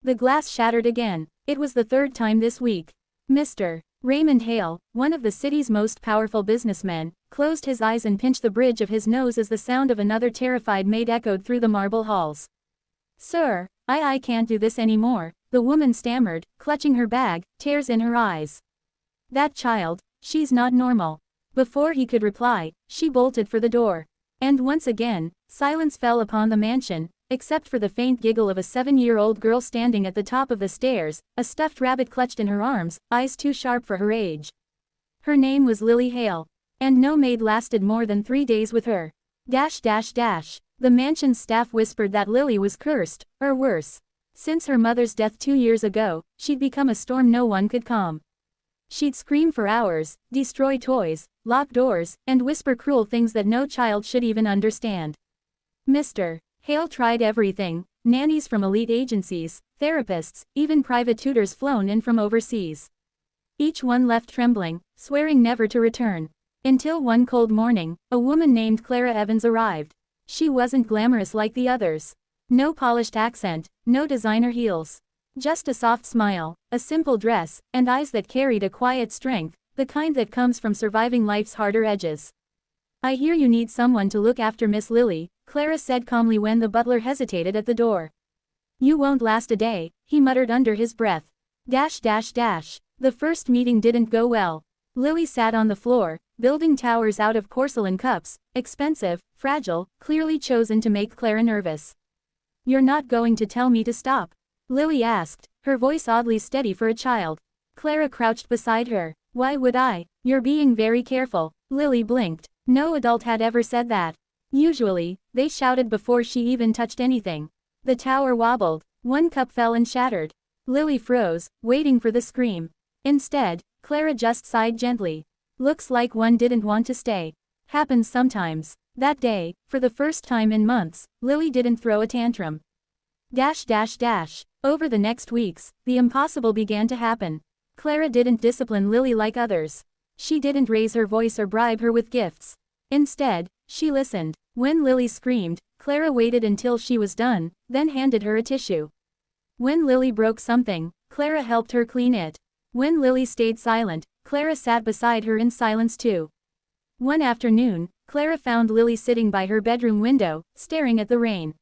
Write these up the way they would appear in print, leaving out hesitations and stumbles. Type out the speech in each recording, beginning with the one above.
The glass shattered again. It was the third time this week. Mr. Raymond Hale, one of the city's most powerful businessmen, closed his eyes and pinched the bridge of his nose as the sound of another terrified maid echoed through the marble halls. "Sir, I can't do this anymore," the woman stammered, clutching her bag, tears in her eyes. "That child, she's not normal." Before he could reply, she bolted for the door. And once again, silence fell upon the mansion, except for the faint giggle of a 7-year-old girl standing at the top of the stairs, a stuffed rabbit clutched in her arms, eyes too sharp for her age. Her name was Lily Hale. And no maid lasted more than 3 days with her. The mansion's staff whispered that Lily was cursed, or worse. Since her mother's death 2 years ago, she'd become a storm no one could calm. She'd scream for hours, destroy toys, lock doors, and whisper cruel things that no child should even understand. Mr. Hale tried everything: nannies from elite agencies, therapists, even private tutors flown in from overseas. Each one left trembling, swearing never to return. Until one cold morning, a woman named Clara Evans arrived. She wasn't glamorous like the others. No polished accent, no designer heels. Just a soft smile, a simple dress, and eyes that carried a quiet strength, the kind that comes from surviving life's harder edges. "I hear you need someone to look after Miss Lily," Clara said calmly when the butler hesitated at the door. "You won't last a day," he muttered under his breath. The first meeting didn't go well. Lily sat on the floor, building towers out of porcelain cups, expensive, fragile, clearly chosen to make Clara nervous. "You're not going to tell me to stop?" Lily asked, her voice oddly steady for a child. Clara crouched beside her. "Why would I? You're being very careful." Lily blinked. No adult had ever said that. Usually, they shouted before she even touched anything. The tower wobbled. One cup fell and shattered. Lily froze, waiting for the scream. Instead, Clara just sighed gently. "Looks like one didn't want to stay." Happens sometimes. That day, for the first time in months, Lily didn't throw a tantrum. Over the next weeks, the impossible began to happen. Clara didn't discipline Lily like others. She didn't raise her voice or bribe her with gifts. Instead, she listened. When Lily screamed, Clara waited until she was done, then handed her a tissue. When Lily broke something, Clara helped her clean it. When Lily stayed silent, Clara sat beside her in silence too. One afternoon, Clara found Lily sitting by her bedroom window, staring at the rain.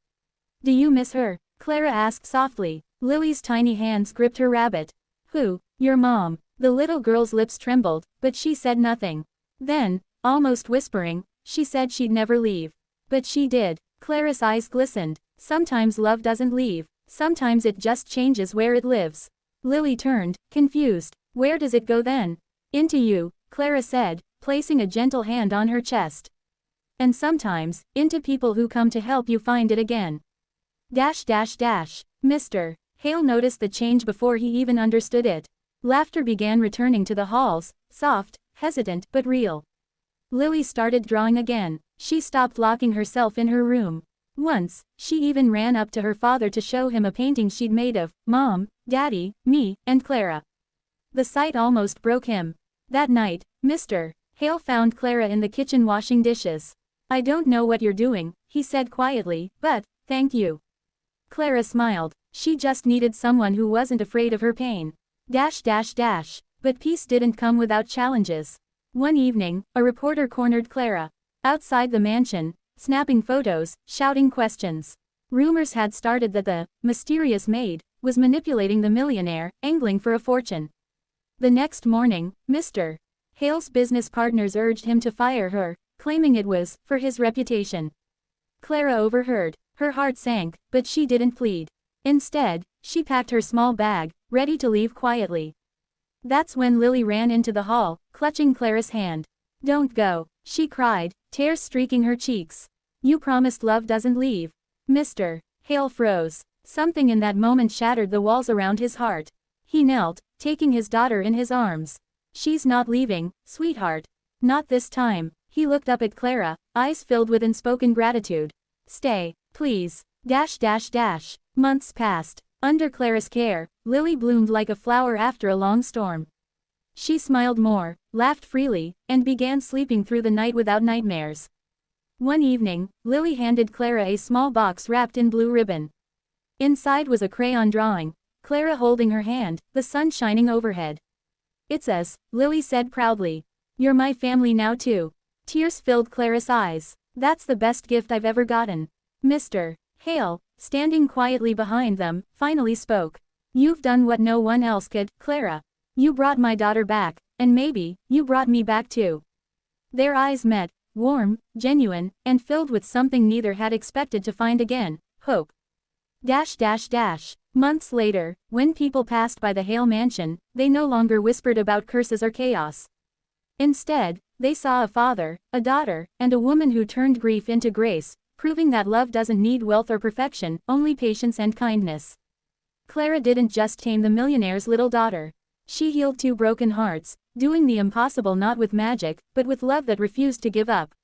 "Do you miss her?" Clara asked softly. Lily's tiny hands gripped her rabbit. "Who? Your mom." The little girl's lips trembled, but she said nothing. Then, almost whispering, she said she'd never leave. But she did. Clara's eyes glistened. Sometimes love doesn't leave. Sometimes it just changes where it lives. Lily turned, confused. "Where does it go then?" "Into you," Clara said, placing a gentle hand on her chest. "And sometimes, into people who come to help you find it again." Mr. Hale noticed the change before he even understood it. Laughter began returning to the halls, soft, hesitant, but real. Lily started drawing again. She stopped locking herself in her room. Once, she even ran up to her father to show him a painting she'd made of Mom, Daddy, me, and Clara. The sight almost broke him. That night, Mr. Hale found Clara in the kitchen washing dishes. "I don't know what you're doing," he said quietly, "but, thank you." Clara smiled. She just needed someone who wasn't afraid of her pain. But peace didn't come without challenges. One evening, a reporter cornered Clara. Outside the mansion, snapping photos, shouting questions. Rumors had started that the mysterious maid was manipulating the millionaire, angling for a fortune. The next morning, Mr. Hale's business partners urged him to fire her, claiming it was for his reputation. Clara overheard. Her heart sank, but she didn't plead. Instead, she packed her small bag, ready to leave quietly. That's when Lily ran into the hall, clutching Clara's hand. "Don't go," she cried, tears streaking her cheeks. "You promised love doesn't leave." Mr. Hale froze. Something in that moment shattered the walls around his heart. He knelt, taking his daughter in his arms. "She's not leaving, sweetheart. Not this time." He looked up at Clara, eyes filled with unspoken gratitude. "Stay, please." Months passed. Under Clara's care, Lily bloomed like a flower after a long storm. She smiled more, laughed freely, and began sleeping through the night without nightmares. One evening, Lily handed Clara a small box wrapped in blue ribbon. Inside was a crayon drawing. Clara holding her hand, the sun shining overhead. "It's us," Lily said proudly. "You're my family now too." Tears filled Clara's eyes. "That's the best gift I've ever gotten." Mr. Hale, standing quietly behind them, finally spoke. "You've done what no one else could, Clara. You brought my daughter back, and maybe, you brought me back too." Their eyes met, warm, genuine, and filled with something neither had expected to find again, hope. Months later, when people passed by the Hale mansion, they no longer whispered about curses or chaos. Instead, they saw a father, a daughter, and a woman who turned grief into grace, proving that love doesn't need wealth or perfection, only patience and kindness. Clara didn't just tame the millionaire's little daughter. She healed two broken hearts, doing the impossible not with magic, but with love that refused to give up.